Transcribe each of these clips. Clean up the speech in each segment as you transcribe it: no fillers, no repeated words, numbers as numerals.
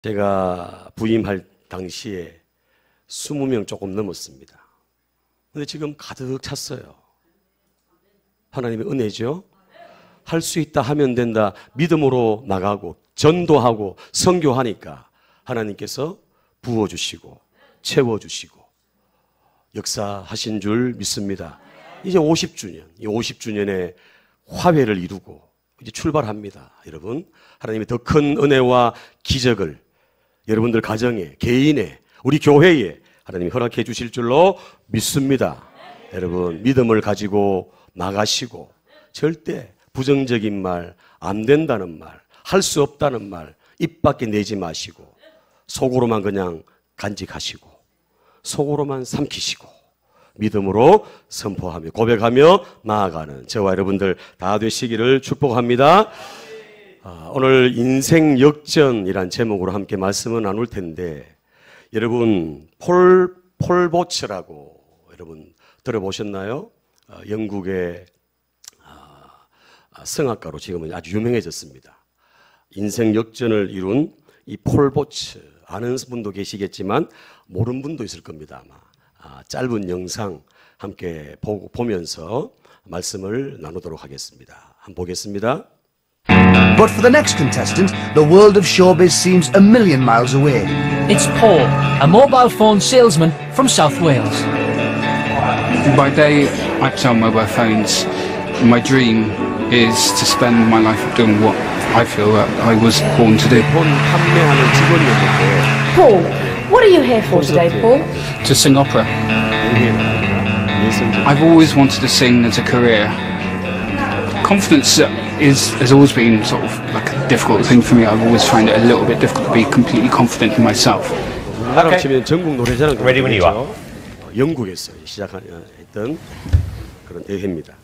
제가 부임할 당시에 20명 조금 넘었습니다. 근데 지금 가득 찼어요. 하나님의 은혜죠. 할 수 있다 하면 된다. 믿음으로 나가고 전도하고 선교하니까 하나님께서 부어주시고 채워주시고 역사하신 줄 믿습니다. 이제 50주년, 이 50주년의 화해를 이루고 이제 출발합니다. 여러분, 하나님의 더 큰 은혜와 기적을 여러분들 가정에, 개인에, 우리 교회에 하나님이 허락해 주실 줄로 믿습니다. 여러분, 믿음을 가지고 나가시고 절대 부정적인 말, 안 된다는 말, 할 수 없다는 말 입 밖에 내지 마시고 속으로만 그냥 간직하시고 속으로만 삼키시고 믿음으로 선포하며 고백하며 나아가는 저와 여러분들 다 되시기를 축복합니다. 오늘 인생 역전이란 제목으로 함께 말씀을 나눌 텐데 여러분 폴 보츠라고 여러분 들어보셨나요? 영국의 성악가로 지금은 아주 유명해졌습니다. 인생 역전을 이룬 이 폴 보츠 아는 분도 계시겠지만 모르는 분도 있을 겁니다. 아마 짧은 영상 함께 보면서 말씀을 나누도록 하겠습니다. 한번 보겠습니다. But for the next contestant, the world of showbiz seems a million miles away. It's Paul, a mobile phone salesman from South Wales. By day, I sell mobile phones. My dream is to spend my life doing what I feel that I was born to do. 폰 판매하는 직원이었는데 Paul, what are you here for today, Paul? To sing opera. I've always wanted to sing as a career. Confidence has always been sort of like a difficult thing for me. I've always found it a little bit difficult to be completely confident in myself. 나라 치면 전국 노래자랑 Ready when you are. 영국에서 시작했던 그런 대회입니다.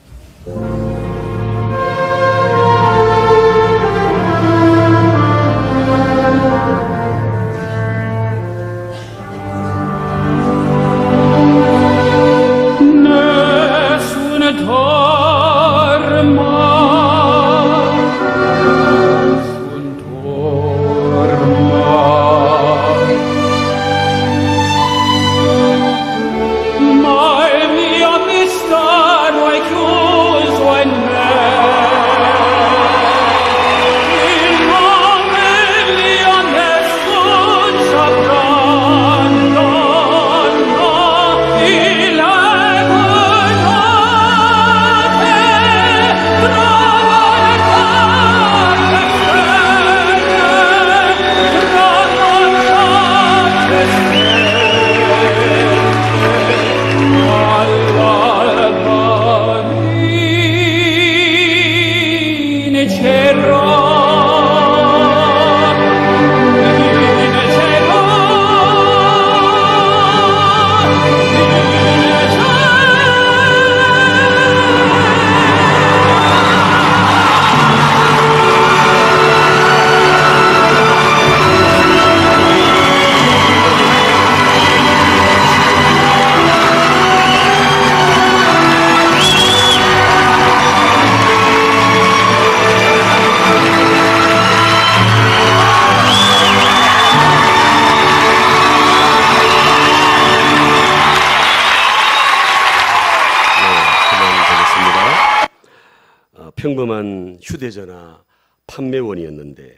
평범한 휴대전화 판매원이었는데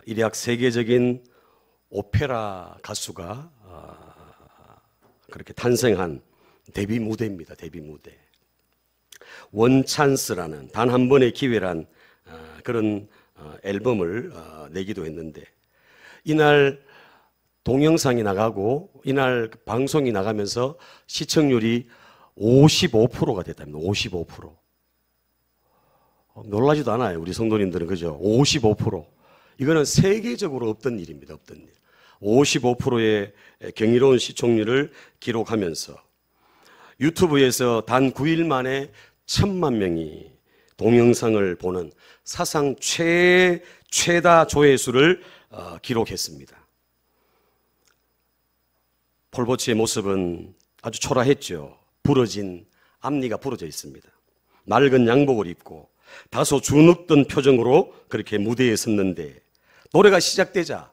일약 세계적인 오페라 가수가 그렇게 탄생한 데뷔 무대입니다. 데뷔 무대. 원찬스라는 단 한 번의 기회란 그런 앨범을 내기도 했는데 이날 동영상이 나가고 이날 방송이 나가면서 시청률이 55%가 됐답니다. 55%. 놀라지도 않아요. 우리 성도님들은 그죠? 55%. 이거는 세계적으로 없던 일입니다. 없던 일. 55%의 경이로운 시청률을 기록하면서 유튜브에서 단 9일 만에 1000만 명이 동영상을 보는 사상 최다 조회수를 기록했습니다. 폴보츠의 모습은 아주 초라했죠. 부러진 앞니가 부러져 있습니다. 낡은 양복을 입고 다소 주눅든 표정으로 그렇게 무대에 섰는데 노래가 시작되자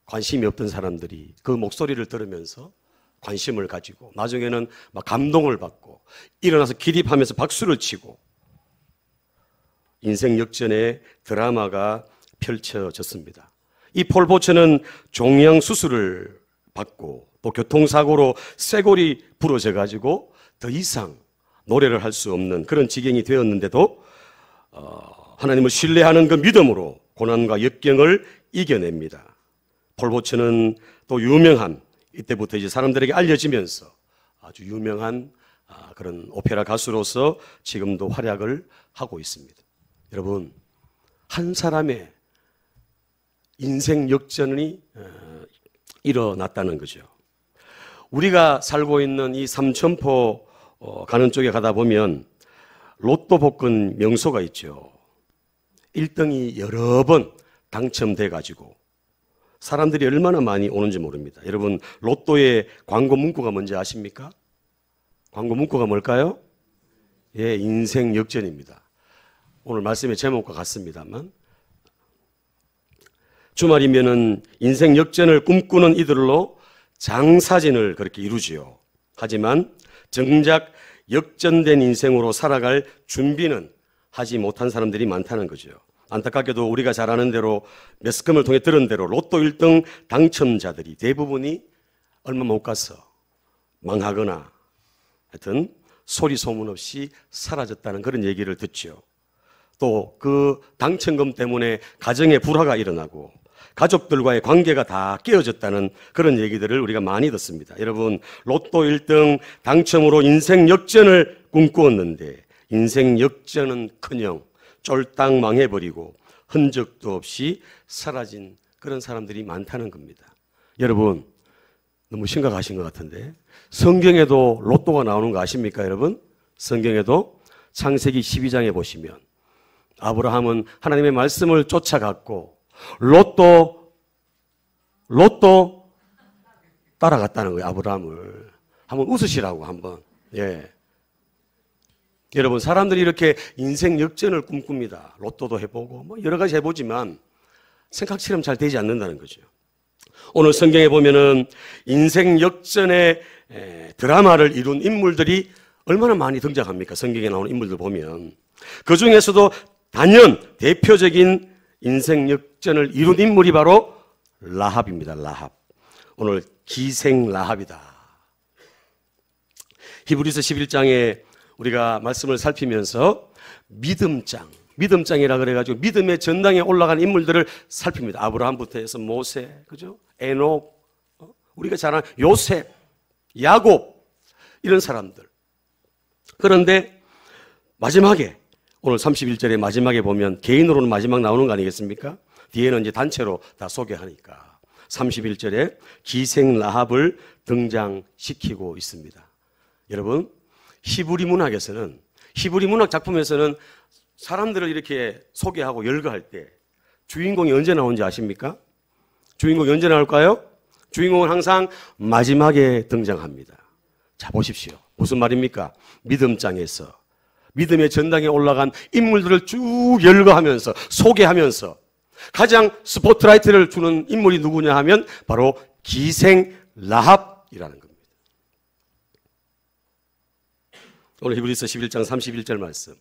관심이 없던 사람들이 그 목소리를 들으면서 관심을 가지고 나중에는 막 감동을 받고 일어나서 기립하면서 박수를 치고 인생 역전의 드라마가 펼쳐졌습니다. 이 폴포츠는 종양 수술을 받고 또 교통사고로 쇄골이 부러져 가지고 더 이상 노래를 할 수 없는 그런 지경이 되었는데도 하나님을 신뢰하는 그 믿음으로 고난과 역경을 이겨냅니다. 폴포츠는 또 유명한, 이때부터 이제 사람들에게 알려지면서 아주 유명한 그런 오페라 가수로서 지금도 활약을 하고 있습니다. 여러분, 한 사람의 인생 역전이 일어났다는 거죠. 우리가 살고 있는 이 삼천포 가는 쪽에 가다 보면 로또 복권 명소가 있죠. 1등이 여러 번 당첨돼 가지고 사람들이 얼마나 많이 오는지 모릅니다. 여러분, 로또의 광고 문구가 뭔지 아십니까? 광고 문구가 뭘까요? 예, 인생 역전입니다. 오늘 말씀의 제목과 같습니다만 주말이면은 인생 역전을 꿈꾸는 이들로 장사진을 그렇게 이루지요. 하지만 정작 역전된 인생으로 살아갈 준비는 하지 못한 사람들이 많다는 거죠. 안타깝게도 우리가 잘 아는 대로 매스컴을 통해 들은 대로 로또 1등 당첨자들이 대부분이 얼마 못 가서 망하거나 하여튼 소리 소문 없이 사라졌다는 그런 얘기를 듣죠. 또 그 당첨금 때문에 가정에 불화가 일어나고 가족들과의 관계가 다 깨어졌다는 그런 얘기들을 우리가 많이 듣습니다. 여러분, 로또 1등 당첨으로 인생 역전을 꿈꾸었는데 인생 역전은커녕 쫄딱 망해버리고 흔적도 없이 사라진 그런 사람들이 많다는 겁니다. 여러분, 너무 심각하신 것 같은데 성경에도 로또가 나오는 거 아십니까, 여러분? 성경에도 창세기 12장에 보시면 아브라함은 하나님의 말씀을 쫓아갔고 로또 따라갔다는 거예요. 아브라함을 한번 웃으시라고 한번. 예. 여러분, 사람들이 이렇게 인생 역전을 꿈꿉니다. 로또도 해보고 뭐 여러 가지 해보지만 생각처럼 잘 되지 않는다는 거죠. 오늘 성경에 보면은 인생 역전의 드라마를 이룬 인물들이 얼마나 많이 등장합니까? 성경에 나오는 인물들 보면 그 중에서도 단연 대표적인 인생 역전을 이룬 인물이 바로 라합입니다. 라합. 오늘 기생 라합이다. 히브리서 11장에 우리가 말씀을 살피면서 믿음장이라 그래가지고 믿음의 전당에 올라간 인물들을 살핍니다. 아브라함부터 해서 모세, 그죠? 에녹, 우리가 잘 아는 요셉, 야곱, 이런 사람들. 그런데 마지막에 오늘 31절의 마지막에 보면 개인으로는 마지막 나오는 거 아니겠습니까? 뒤에는 이제 단체로 다 소개하니까 31절에 기생 라합을 등장시키고 있습니다. 여러분, 히브리 문학에서는, 히브리 문학 작품에서는 사람들을 이렇게 소개하고 열거할 때 주인공이 언제 나오는지 아십니까? 주인공이 언제 나올까요? 주인공은 항상 마지막에 등장합니다. 자, 보십시오. 무슨 말입니까? 믿음장에서 믿음의 전당에 올라간 인물들을 쭉 열거하면서 소개하면서 가장 스포트라이트를 주는 인물이 누구냐 하면 바로 기생 라합이라는 겁니다. 오늘 히브리서 11장 31절 말씀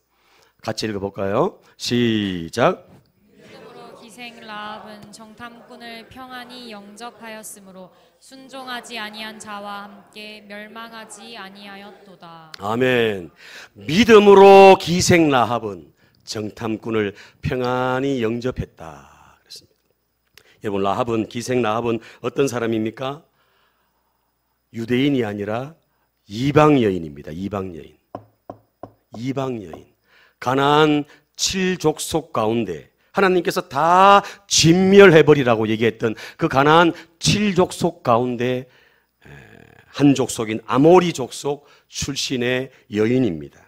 같이 읽어볼까요? 시작. 믿음으로 기생 라합은 정탐꾼을 평안히 영접하였으므로 순종하지 아니한 자와 함께 멸망하지 아니하였도다. 아멘. 믿음으로 기생 라합은 정탐꾼을 평안히 영접했다 그랬습니다. 여러분, 라합은, 기생 라합은 어떤 사람입니까? 유대인이 아니라 이방 여인입니다. 이방 여인. 이방 여인. 가나안 7족속 가운데 하나님께서 다 진멸해버리라고 얘기했던 그 가나안 7족속 가운데 한 족속인 아모리 족속 출신의 여인입니다.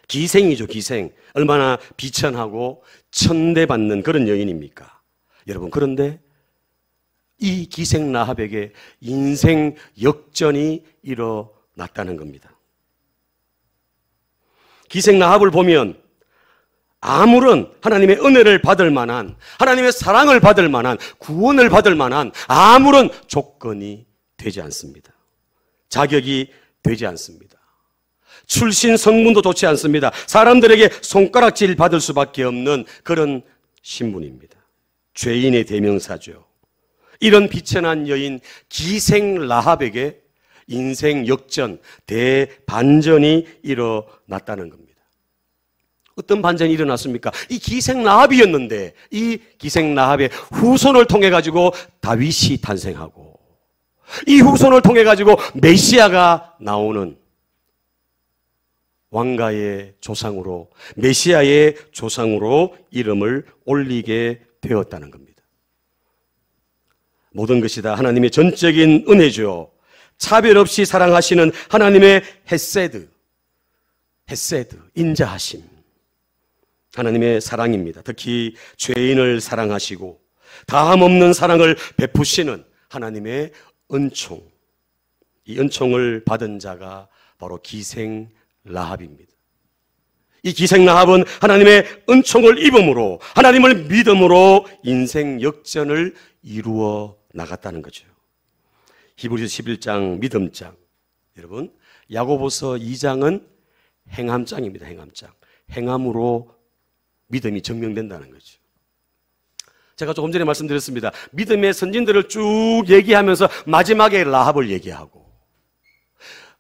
기생이죠, 기생. 얼마나 비천하고 천대받는 그런 여인입니까? 여러분, 그런데 이 기생 라합에게 인생 역전이 일어났다는 겁니다. 기생 라합을 보면 아무런 하나님의 은혜를 받을 만한, 하나님의 사랑을 받을 만한, 구원을 받을 만한 아무런 조건이 되지 않습니다. 자격이 되지 않습니다. 출신 성분도 좋지 않습니다. 사람들에게 손가락질 받을 수밖에 없는 그런 신분입니다. 죄인의 대명사죠. 이런 비천한 여인 기생 라합에게 인생 역전, 대반전이 일어났다는 겁니다. 어떤 반전이 일어났습니까? 이 기생 라합이었는데 이 기생 라합의 후손을 통해 가지고 다윗이 탄생하고 이 후손을 통해 가지고 메시아가 나오는 왕가의 조상으로, 메시아의 조상으로 이름을 올리게 되었다는 겁니다. 모든 것이 다 하나님의 전적인 은혜죠. 차별 없이 사랑하시는 하나님의 헤세드, 인자하심, 하나님의 사랑입니다. 특히 죄인을 사랑하시고 다함없는 사랑을 베푸시는 하나님의 은총, 이 은총을 받은 자가 바로 기생 라합입니다. 이 기생 라합은 하나님의 은총을 입음으로, 하나님을 믿음으로 인생 역전을 이루어 나갔다는 거죠. 히브리서 11장 믿음장. 여러분, 야고보서 2장은 행함장입니다. 행함장. 행함으로 믿음이 증명된다는 거죠. 제가 조금 전에 말씀드렸습니다. 믿음의 선진들을 쭉 얘기하면서 마지막에 라합을 얘기하고,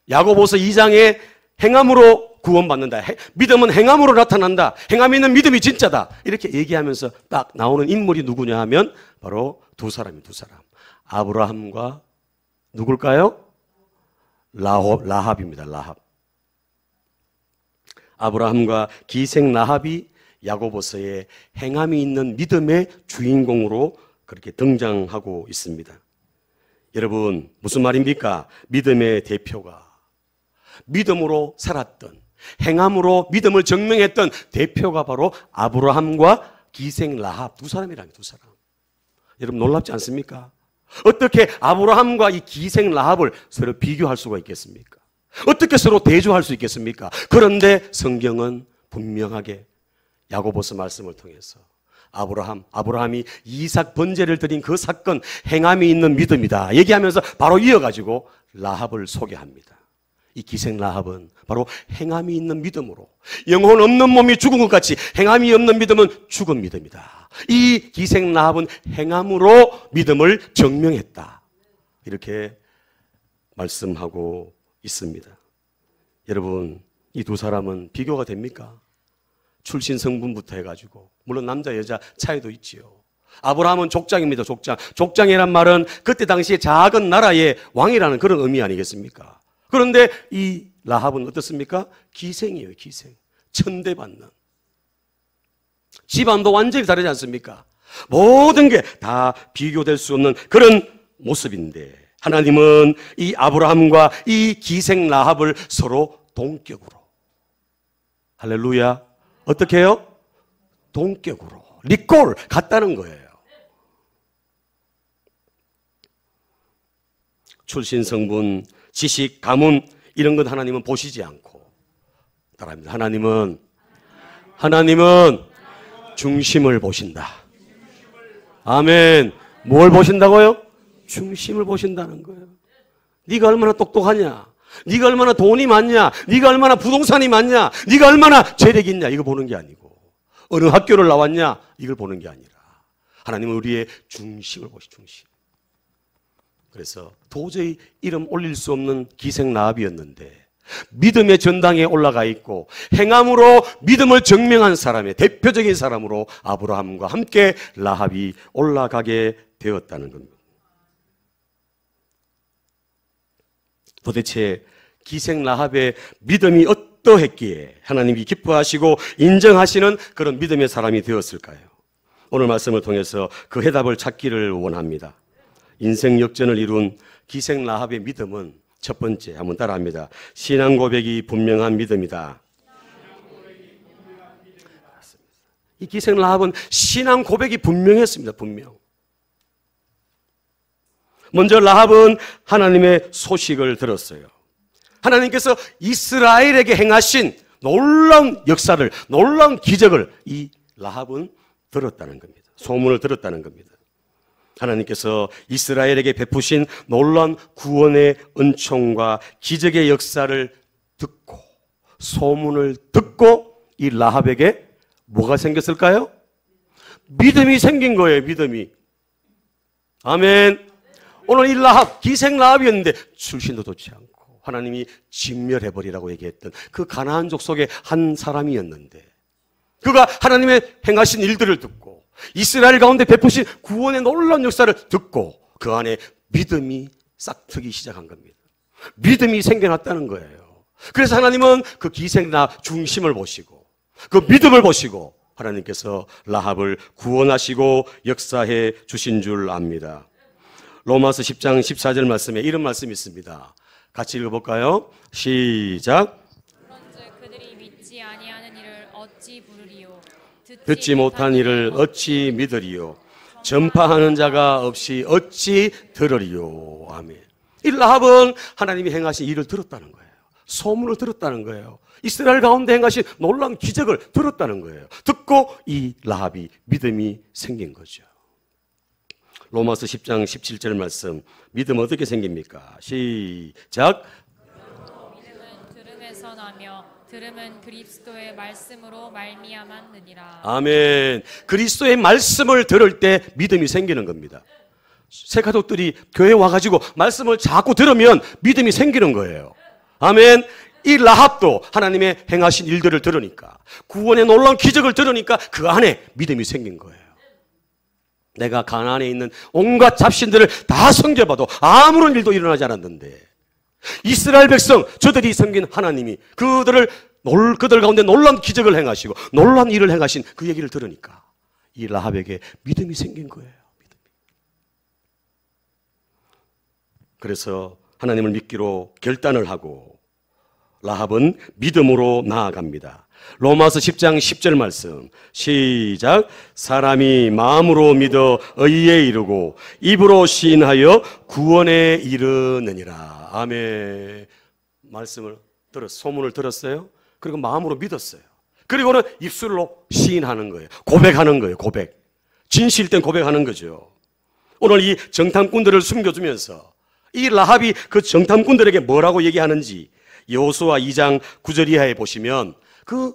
야고보서 2장에 행함으로 구원받는다. 믿음은 행함으로 나타난다. 행함이 있는 믿음이 진짜다. 이렇게 얘기하면서 딱 나오는 인물이 누구냐 하면 바로 두 사람이에요. 두 사람. 아브라함과 누굴까요? 라합입니다. 라합. 아브라함과 기생 라합이 야고보서의 행함이 있는 믿음의 주인공으로 그렇게 등장하고 있습니다. 여러분, 무슨 말입니까? 믿음의 대표가, 믿음으로 살았던, 행함으로 믿음을 증명했던 대표가 바로 아브라함과 기생 라합 두 사람이라는, 두 사람. 여러분 놀랍지 않습니까? 어떻게 아브라함과 이 기생 라합을 서로 비교할 수가 있겠습니까? 어떻게 서로 대조할 수 있겠습니까? 그런데 성경은 분명하게 야고보서 말씀을 통해서 아브라함이 이삭 번제를 드린 그 사건, 행함이 있는 믿음이다 얘기하면서 바로 이어가지고 라합을 소개합니다. 이 기생 라합은 바로 행함이 있는 믿음으로, 영혼 없는 몸이 죽은 것 같이 행함이 없는 믿음은 죽은 믿음이다. 이 기생 라합은 행함으로 믿음을 증명했다. 이렇게 말씀하고 있습니다. 여러분, 이 두 사람은 비교가 됩니까? 출신 성분부터 해가지고, 물론 남자 여자 차이도 있지요. 아브라함은 족장입니다. 족장. 족장이란 말은 그때 당시에 작은 나라의 왕이라는 그런 의미 아니겠습니까? 그런데 이 라합은 어떻습니까? 기생이에요. 기생. 천대받는. 집안도 완전히 다르지 않습니까? 모든 게 다 비교될 수 없는 그런 모습인데, 하나님은 이 아브라함과 이 기생 라합을 서로 동격으로, 할렐루야, 어떻게 해요? 동격으로, 리꼴 같다는 거예요. 출신, 성분, 지식, 가문 이런 건 하나님은 보시지 않고 따라합니다. 하나님은 중심을 보신다. 아멘. 뭘 보신다고요? 중심을 보신다는 거예요. 네가 얼마나 똑똑하냐, 네가 얼마나 돈이 많냐, 네가 얼마나 부동산이 많냐, 네가 얼마나 재력이 있냐, 이거 보는 게 아니고, 어느 학교를 나왔냐, 이걸 보는 게 아니라 하나님은 우리의 중심을 보시, 중심. 그래서 도저히 이름 올릴 수 없는 기생 라합이었는데 믿음의 전당에 올라가 있고 행함으로 믿음을 증명한 사람의 대표적인 사람으로 아브라함과 함께 라합이 올라가게 되었다는 겁니다. 도대체 기생 라합의 믿음이 어떠했기에 하나님이 기뻐하시고 인정하시는 그런 믿음의 사람이 되었을까요? 오늘 말씀을 통해서 그 해답을 찾기를 원합니다. 인생 역전을 이룬 기생 라합의 믿음은 첫 번째, 한번 따라합니다. 신앙 고백이 분명한 믿음이다. 이 기생 라합은 신앙 고백이 분명했습니다. 분명. 먼저 라합은 하나님의 소식을 들었어요. 하나님께서 이스라엘에게 행하신 놀라운 역사를, 놀라운 기적을 이 라합은 들었다는 겁니다. 소문을 들었다는 겁니다. 하나님께서 이스라엘에게 베푸신 놀라운 구원의 은총과 기적의 역사를 듣고, 소문을 듣고 이 라합에게 뭐가 생겼을까요? 믿음이 생긴 거예요. 믿음이. 아멘. 오늘 이 라합, 기생 라합이었는데 출신도 좋지 않고 하나님이 진멸해버리라고 얘기했던 그 가나안족 속의 한 사람이었는데, 그가 하나님의 행하신 일들을 듣고 이스라엘 가운데 베푸신 구원의 놀라운 역사를 듣고 그 안에 믿음이 싹트기 시작한 겁니다. 믿음이 생겨났다는 거예요. 그래서 하나님은 그 기생나 중심을 보시고 그 믿음을 보시고 하나님께서 라합을 구원하시고 역사해 주신 줄 압니다. 로마서 10장 14절 말씀에 이런 말씀이 있습니다. 같이 읽어볼까요? 시작. 그런즉 그들이 믿지 아니하는 일을 어찌 부르리요? 듣지 못한 일을 어찌 믿으리요? 전파하는 자가 없이 어찌 들으리요? 아멘. 이 라합은 하나님이 행하신 일을 들었다는 거예요. 소문을 들었다는 거예요. 이스라엘 가운데 행하신 놀라운 기적을 들었다는 거예요. 듣고 이 라합이 믿음이 생긴 거죠. 로마서 10장 17절 말씀, 믿음 어떻게 생깁니까? 시작. 믿음은 들음에서 나며 들음은 그리스도의 말씀으로 말미암았느니라. 아멘. 그리스도의 말씀을 들을 때 믿음이 생기는 겁니다. 새 가족들이 교회에 와가지고 말씀을 자꾸 들으면 믿음이 생기는 거예요. 아멘. 이 라합도 하나님의 행하신 일들을 들으니까, 구원의 놀라운 기적을 들으니까 그 안에 믿음이 생긴 거예요. 내가 가나안에 있는 온갖 잡신들을 다 섬겨봐도 아무런 일도 일어나지 않았는데 이스라엘 백성, 저들이 섬긴 하나님이 그들 가운데 놀라운 기적을 행하시고 놀라운 일을 행하신 그 얘기를 들으니까 이 라합에게 믿음이 생긴 거예요. 믿음이. 그래서 하나님을 믿기로 결단을 하고 라합은 믿음으로 나아갑니다. 로마서 10장 10절 말씀 시작. 사람이 마음으로 믿어 의에 이르고 입으로 시인하여 구원에 이르느니라. 아멘. 말씀을 소문을 들었어요. 그리고 마음으로 믿었어요. 그리고는 입술로 시인하는 거예요. 고백하는 거예요. 고백. 진실된 고백하는 거죠. 오늘 이 정탐꾼들을 숨겨주면서 이 라합이 그 정탐꾼들에게 뭐라고 얘기하는지 여호수아 2장 9절 이하에 보시면 그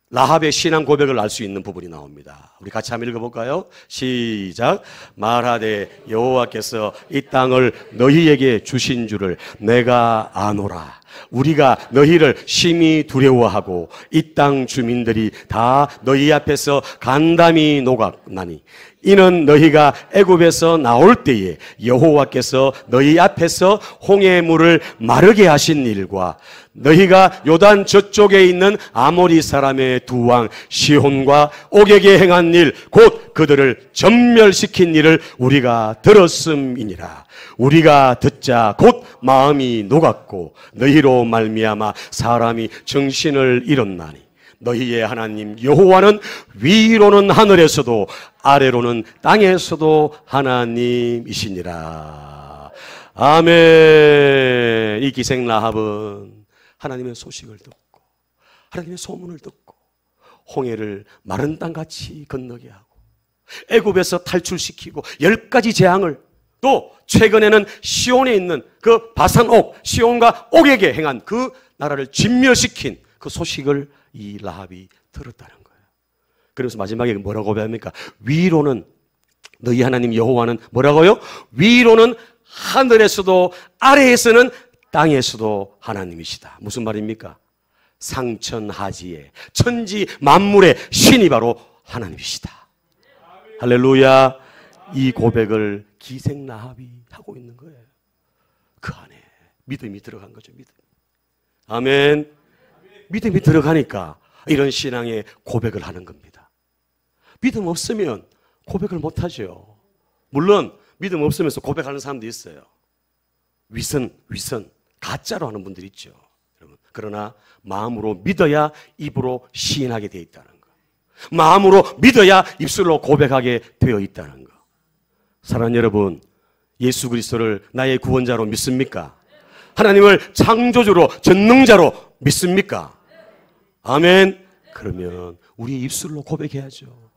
라합의 신앙 고백을 알 수 있는 부분이 나옵니다. 우리 같이 한번 읽어볼까요? 시작. 말하되 여호와께서 이 땅을 너희에게 주신 줄을 내가 아노라. 우리가 너희를 심히 두려워하고 이 땅 주민들이 다 너희 앞에서 간담이 녹았나니 이는 너희가 애굽에서 나올 때에 여호와께서 너희 앞에서 홍해 물을 마르게 하신 일과 너희가 요단 저쪽에 있는 아모리 사람의 두 왕 시혼과 옥에게 행한 일 곧 그들을 전멸시킨 일을 우리가 들었음이니라. 우리가 듣자 곧 마음이 녹았고 너희로 말미암아 사람이 정신을 잃었나니 너희의 하나님 여호와는 위로는 하늘에서도 아래로는 땅에서도 하나님이시니라. 아멘. 이 기생 라합은 하나님의 소식을 듣고 하나님의 소문을 듣고 홍해를 마른 땅같이 건너게 하고 애굽에서 탈출시키고 10가지 재앙을 또 최근에는 시온에 있는 그 바산옥 시온과 옥에게 행한 그 나라를 진멸시킨 그 소식을 이 라합이 들었다는 거예요. 그래서 마지막에 뭐라고 고백합니까? 위로는 너희 하나님 여호와는 뭐라고요? 위로는 하늘에서도 아래에서는 땅에서도 하나님이시다. 무슨 말입니까? 상천하지에 천지 만물의 신이 바로 하나님이시다. 할렐루야. 이 고백을 기생 라합이 하고 있는 거예요. 그 안에 믿음이 들어간 거죠. 믿음. 아멘. 믿음이 들어가니까 이런 신앙의 고백을 하는 겁니다. 믿음 없으면 고백을 못 하죠. 물론 믿음 없으면서 고백하는 사람도 있어요. 위선, 가짜로 하는 분들이 있죠. 여러분. 그러나 마음으로 믿어야 입으로 시인하게 되어 있다는 거. 마음으로 믿어야 입술로 고백하게 되어 있다는 거. 사랑하는 여러분, 예수 그리스도를 나의 구원자로 믿습니까? 하나님을 창조주로 전능자로 믿습니까? 아멘. 그러면 우리 입술로 고백해야죠.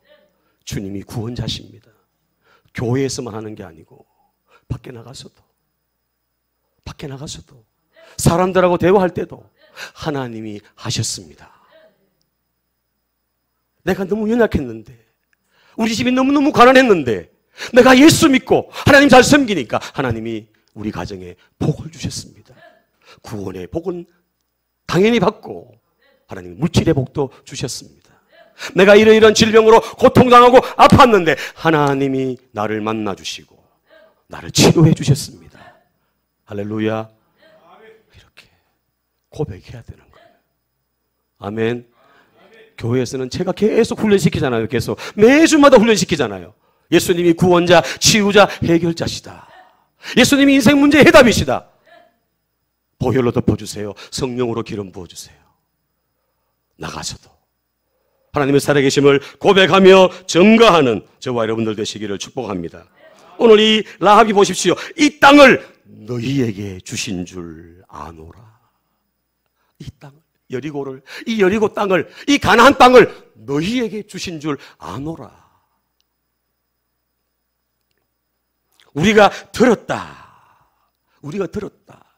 주님이 구원자십니다. 교회에서만 하는 게 아니고 밖에 나가서도 사람들하고 대화할 때도 하나님이 하셨습니다. 내가 너무 연약했는데, 우리 집이 너무너무 가난했는데, 내가 예수 믿고 하나님 잘 섬기니까 하나님이 우리 가정에 복을 주셨습니다. 구원의 복은 당연히 받고 하나님이 물질의 복도 주셨습니다. 내가 이러이러한 질병으로 고통당하고 아팠는데 하나님이 나를 만나주시고 나를 치료해 주셨습니다. 할렐루야. 이렇게 고백해야 되는 거예요. 아멘. 교회에서는 제가 계속 훈련시키잖아요. 계속 매주마다 훈련시키잖아요. 예수님이 구원자, 치유자, 해결자시다. 예수님이 인생 문제의 해답이시다. 보혈로 덮어주세요. 성령으로 기름 부어주세요. 나가서도 하나님의 살아계심을 고백하며 증거하는 저와 여러분들 되시기를 축복합니다. 오늘 이 라합이 보십시오. 이 땅을 너희에게 주신 줄 아노라. 이 땅을, 여리고를, 이 여리고 땅을, 이 가나안 땅을 너희에게 주신 줄 아노라. 우리가 들었다.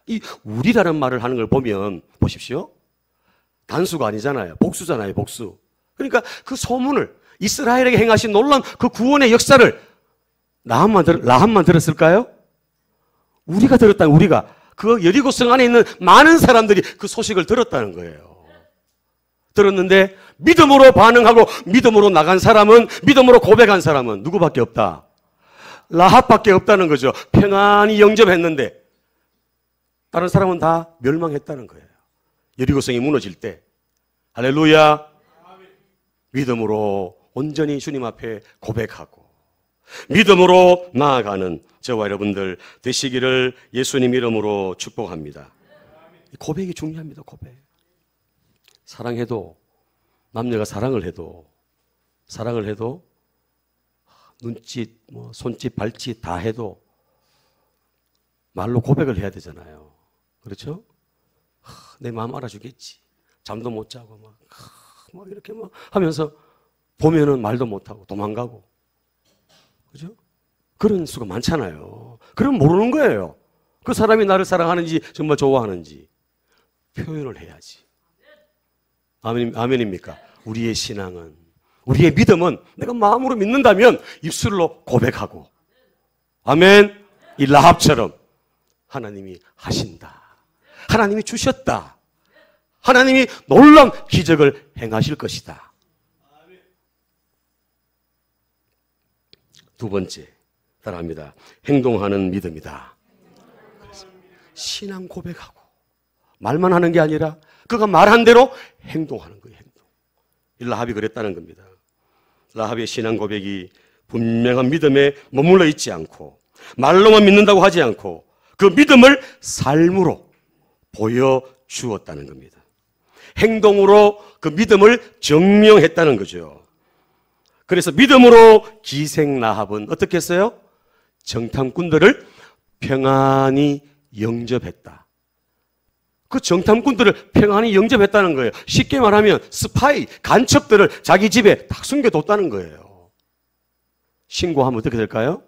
이 우리라는 말을 하는 걸 보면 보십시오. 단수가 아니잖아요. 복수잖아요. 복수. 그러니까 그 소문을, 이스라엘에게 행하신 놀라운 그 구원의 역사를 라합만 들었을까요? 우리가 들었다. 우리가 그 여리고 성 안에 있는 많은 사람들이 그 소식을 들었다는 거예요. 들었는데 믿음으로 반응하고 믿음으로 나간 사람은, 믿음으로 고백한 사람은 누구밖에 없다? 라합밖에 없다는 거죠. 평안히 영접했는데 다른 사람은 다 멸망했다는 거예요. 여리고성이 무너질 때. 할렐루야. 믿음으로 온전히 주님 앞에 고백하고 믿음으로 나아가는 저와 여러분들 되시기를 예수님 이름으로 축복합니다. 고백이 중요합니다. 고백. 사랑해도, 남녀가 사랑을 해도 눈짓, 손짓, 발짓 다 해도 말로 고백을 해야 되잖아요. 그렇죠? 내 마음 알아주겠지. 잠도 못 자고 막 이렇게 막 하면서 보면은 말도 못 하고 도망가고. 그죠? 그런 수가 많잖아요. 그럼 모르는 거예요. 그 사람이 나를 사랑하는지 정말 좋아하는지 표현을 해야지. 아멘입니까? 우리의 신앙은, 우리의 믿음은 내가 마음으로 믿는다면 입술로 고백하고, 아멘. 이 라합처럼 하나님이 하신다. 하나님이 주셨다. 하나님이 놀라운 기적을 행하실 것이다. 두 번째, 따라합니다. 행동하는 믿음이다. 신앙 고백하고 말만 하는 게 아니라 그가 말한 대로 행동하는 거예요. 행동. 라합이 그랬다는 겁니다. 라합의 신앙 고백이 분명한 믿음에 머물러 있지 않고 말로만 믿는다고 하지 않고 그 믿음을 삶으로 보여주었다는 겁니다. 행동으로 그 믿음을 증명했다는 거죠. 그래서 믿음으로 기생 라합은 어떻게 했어요? 정탐꾼들을 평안히 영접했다. 그 정탐꾼들을 평안히 영접했다는 거예요. 쉽게 말하면 스파이, 간첩들을 자기 집에 딱 숨겨뒀다는 거예요. 신고하면 어떻게 될까요?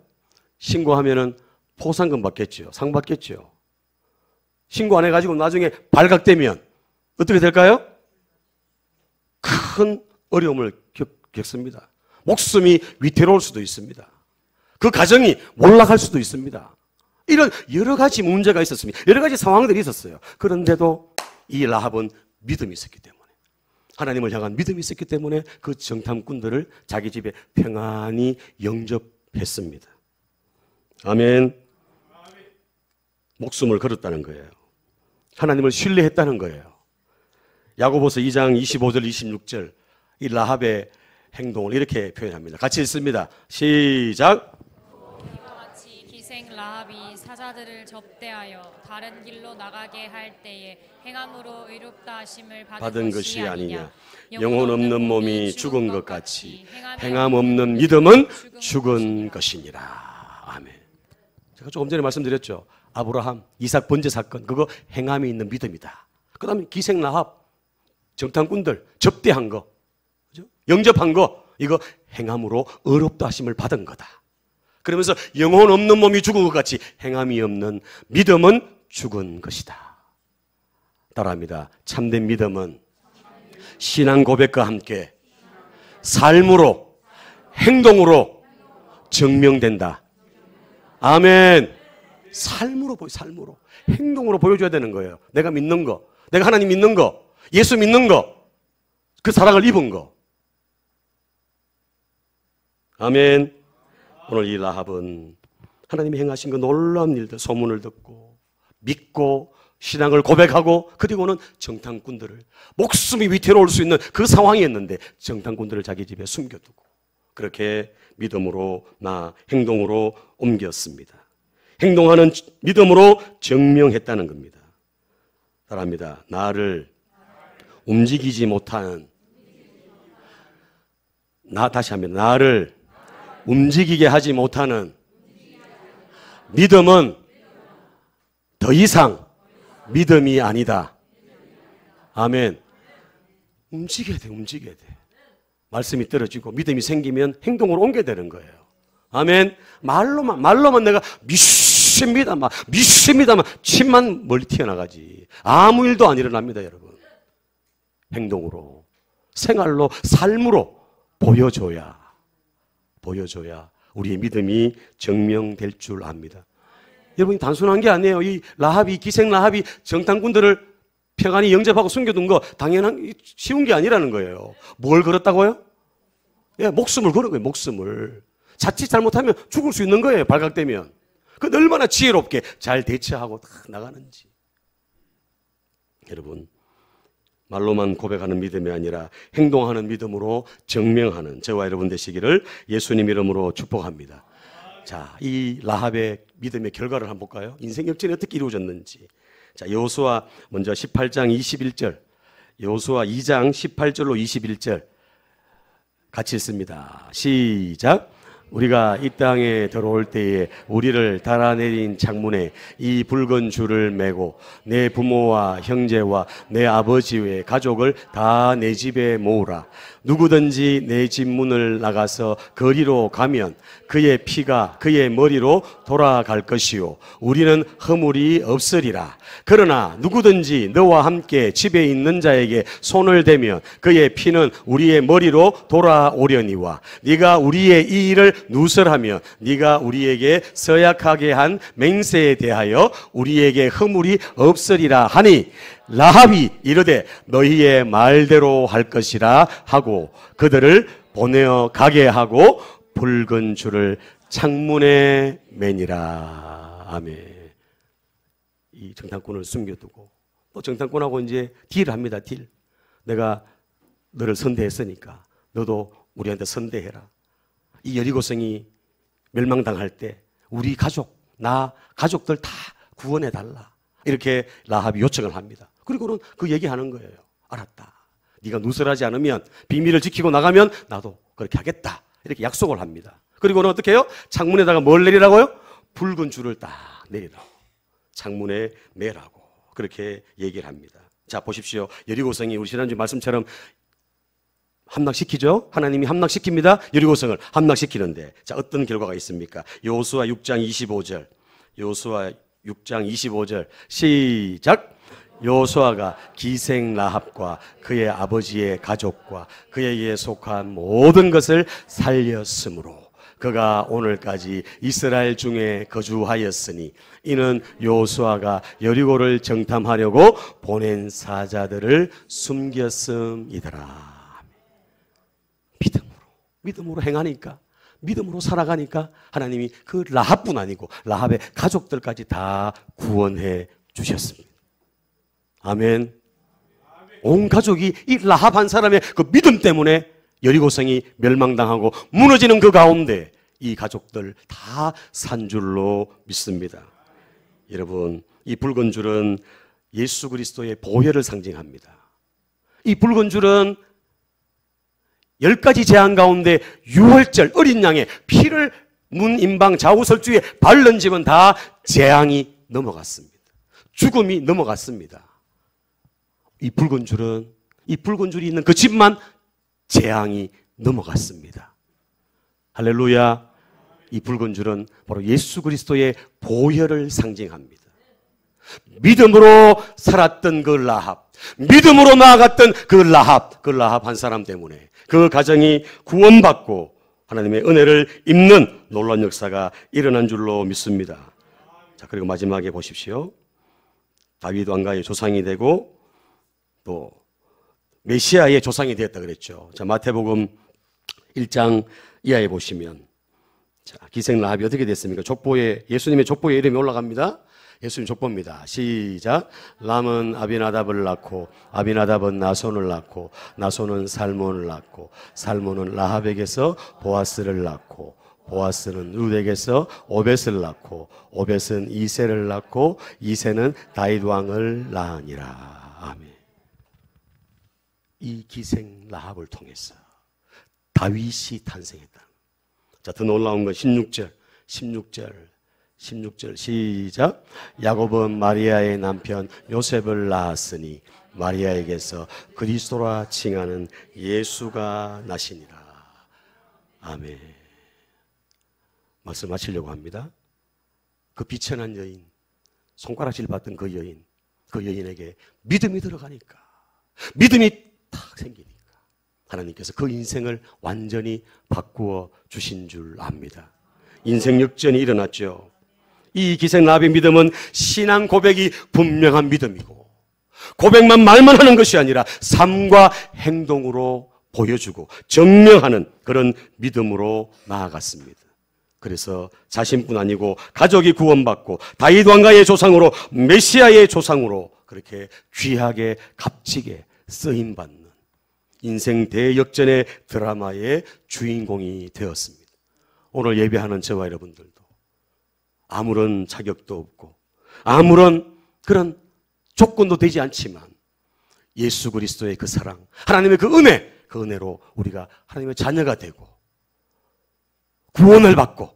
신고하면은 포상금 받겠죠. 상 받겠죠. 신고 안 해가지고 나중에 발각되면 어떻게 될까요? 큰 어려움을 겪습니다. 목숨이 위태로울 수도 있습니다. 그 가정이 몰락할 수도 있습니다. 이런 여러 가지 문제가 있었습니다. 여러 가지 상황들이 있었어요. 그런데도 이 라합은 믿음이 있었기 때문에, 하나님을 향한 믿음이 있었기 때문에 그 정탐꾼들을 자기 집에 평안히 영접했습니다. 아멘. 목숨을 걸었다는 거예요. 하나님을 신뢰했다는 거예요. 야고보서 2장 25절 26절 이 라합의 행동을 이렇게 표현합니다. 같이 읽습니다. 시작. 이와 같이 기생 라합이 사자들을 접대하여 다른 길로 나가게 할 때에 행함으로 의롭다 하심을 받은 것이 아니냐. 영혼 없는 몸이 죽은 것 같이 행함 없는 믿음은 죽은 것이니라. 아멘. 제가 조금 전에 말씀드렸죠. 아브라함, 이삭 번제 사건, 그거 행함이 있는 믿음이다. 그 다음에 기생 라합, 정탐꾼들 접대한 거, 그죠? 영접한 거, 이거 행함으로 의롭다 하심을 받은 거다. 그러면서 영혼 없는 몸이 죽은 것 같이 행함이 없는 믿음은 죽은 것이다. 따라합니다. 참된 믿음은 신앙 고백과 함께 삶으로, 행동으로 증명된다. 아멘. 삶으로 삶으로. 행동으로 보여줘야 되는 거예요. 내가 믿는 거, 내가 하나님 믿는 거, 예수 믿는 거, 그 사랑을 입은 거. 아멘. 오늘 이 라합은 하나님이 행하신 그 놀라운 일들, 소문을 듣고 믿고 신앙을 고백하고 그리고는 정탐꾼들을, 목숨이 위태로울 수 있는 그 상황이었는데 정탐꾼들을 자기 집에 숨겨두고 그렇게 믿음으로 행동으로 옮겼습니다. 행동하는 믿음으로 증명했다는 겁니다. 따라합니다. 나를 움직이지 못하는, 다시 합니다. 나를 움직이게 하지 못하는 믿음은 더 이상 믿음이 아니다. 아멘. 움직여야 돼, 움직여야 돼. 말씀이 떨어지고 믿음이 생기면 행동으로 옮겨야 되는 거예요. 아멘. 말로만 내가 믿습니다만 침만 멀리 튀어나가지. 아무 일도 안 일어납니다, 여러분. 행동으로, 생활로, 삶으로 보여줘야 우리의 믿음이 증명될 줄 압니다. 여러분, 단순한 게 아니에요. 이 라합이, 기생 라합이 정탐꾼들을 평안히 영접하고 숨겨둔 거 당연한, 쉬운 게 아니라는 거예요. 뭘 걸었다고요? 예, 목숨을 걸은 거예요, 목숨을. 자칫 잘못하면 죽을 수 있는 거예요, 발각되면. 그건 얼마나 지혜롭게 잘 대처하고 딱 나가는지. 여러분, 말로만 고백하는 믿음이 아니라 행동하는 믿음으로 증명하는 저와 여러분 되시기를 예수님 이름으로 축복합니다. 자, 이 라합의 믿음의 결과를 한번 볼까요? 인생 역전이 어떻게 이루어졌는지. 자, 여호수아 먼저 18장 21절, 여호수아 2장 18절로 21절 같이 읽습니다. 시작. 우리가 이 땅에 들어올 때에 우리를 달아내린 창문에 이 붉은 줄을 매고 내 부모와 형제와 내 아버지의 가족을 다 내 집에 모으라. 누구든지 내 집 문을 나가서 거리로 가면 그의 피가 그의 머리로 돌아갈 것이요 우리는 허물이 없으리라. 그러나 누구든지 너와 함께 집에 있는 자에게 손을 대면 그의 피는 우리의 머리로 돌아오려니와 네가 우리의 이 일을 누설하며 네가 우리에게 서약하게 한 맹세에 대하여 우리에게 허물이 없으리라 하니 라합이 이르되 너희의 말대로 할 것이라 하고 그들을 보내어 가게 하고 붉은 줄을 창문에 매니라. 아멘. 이 정탐꾼을 숨겨두고 또 정탐꾼하고 이제 딜합니다. 딜. 내가 너를 선대했으니까 너도 우리한테 선대해라. 이 여리고성이 멸망당할 때 우리 가족, 가족들 다 구원해달라. 이렇게 라합이 요청을 합니다. 그리고는 그 얘기하는 거예요. 알았다. 네가 누설하지 않으면 비밀을 지키고 나가면 나도 그렇게 하겠다. 이렇게 약속을 합니다. 그리고는 어떻게 해요? 창문에다가 뭘 내리라고요? 붉은 줄을 딱 내리라고. 창문에 매라고. 그렇게 얘기를 합니다. 자, 보십시오. 여리고성이 우리 지난주 말씀처럼 함락시키죠? 하나님이 함락시킵니다. 여리고성을 함락시키는데 자, 어떤 결과가 있습니까? 여호수아 6장 25절. 여호수아 6장 25절 시작. 여호수아가 기생 라합과 그의 아버지의 가족과 그에게 속한 모든 것을 살렸으므로 그가 오늘까지 이스라엘 중에 거주하였으니 이는 여호수아가 여리고를 정탐하려고 보낸 사자들을 숨겼음이더라. 믿음으로 행하니까, 믿음으로 살아가니까 하나님이 그 라합뿐 아니고 라합의 가족들까지 다 구원해 주셨습니다. 아멘. 온 가족이 이 라합 한 사람의 그 믿음 때문에 여리고성이 멸망당하고 무너지는 그 가운데 이 가족들 다 산 줄로 믿습니다. 여러분, 이 붉은 줄은 예수 그리스도의 보혈을 상징합니다. 이 붉은 줄은 10가지 재앙 가운데 유월절 어린 양의 피를 문 임방 좌우설주에 바른 집은 다 재앙이 넘어갔습니다. 죽음이 넘어갔습니다. 이 붉은 줄은 이 붉은 줄이 있는 그 집만 재앙이 넘어갔습니다. 할렐루야. 이 붉은 줄은 바로 예수 그리스도의 보혈을 상징합니다. 믿음으로 살았던 그 라합, 믿음으로 나아갔던 그 라합 한 사람 때문에 그 가정이 구원받고 하나님의 은혜를 입는 놀라운 역사가 일어난 줄로 믿습니다. 자, 그리고 마지막에 보십시오. 다윗 왕가의 조상이 되고 또 메시아의 조상이 되었다 그랬죠. 자, 마태복음 1장 이하에 보시면, 자, 기생 라합이 어떻게 됐습니까? 족보에, 예수님의 족보에 이름이 올라갑니다. 예수님 족보입니다. 시작. 람은 아비나답을 낳고, 아비나답은 나손을 낳고, 나손은 살몬을 낳고, 살몬은 라합에게서 보아스를 낳고, 보아스는 룻에게서 오벳을 낳고, 오벳은 이새를 낳고, 이새는 다윗 왕을 낳으니라. 아멘. 이 기생 라합을 통해서 다윗이 탄생했다. 자, 더 놀라운 건 16절 시작. 야곱은 마리아의 남편 요셉을 낳았으니 마리아에게서 그리스도라 칭하는 예수가 나시니라. 아멘. 말씀 마치려고 합니다. 그 비천한 여인, 손가락질 받던 그 여인에게 믿음이 들어가니까, 믿음이 탁 생기니까 하나님께서 그 인생을 완전히 바꾸어 주신 줄 압니다. 인생 역전이 일어났죠. 이 기생 라합의 믿음은 신앙 고백이 분명한 믿음이고, 고백만 말만 하는 것이 아니라 삶과 행동으로 보여주고 증명하는 그런 믿음으로 나아갔습니다. 그래서 자신뿐 아니고 가족이 구원받고 다윗 왕가의 조상으로, 메시아의 조상으로 그렇게 귀하게 값지게 쓰임받는 인생 대역전의 드라마의 주인공이 되었습니다. 오늘 예배하는 저와 여러분들도 아무런 자격도 없고 아무런 그런 조건도 되지 않지만 예수 그리스도의 그 사랑, 하나님의 그 은혜로 우리가 하나님의 자녀가 되고 구원을 받고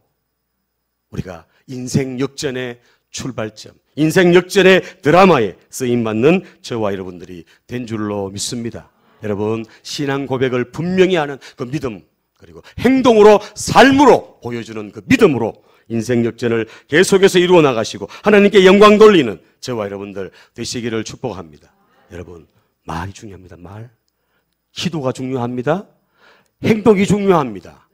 우리가 인생 역전의 출발점, 인생 역전의 드라마에 쓰임받는 저와 여러분들이 된 줄로 믿습니다. 여러분, 신앙 고백을 분명히 하는 그 믿음, 그리고 행동으로, 삶으로 보여주는 그 믿음으로 인생 역전을 계속해서 이루어 나가시고 하나님께 영광 돌리는 저와 여러분들 되시기를 축복합니다. 여러분, 말이 중요합니다. 말. 기도가 중요합니다. 행동이 중요합니다.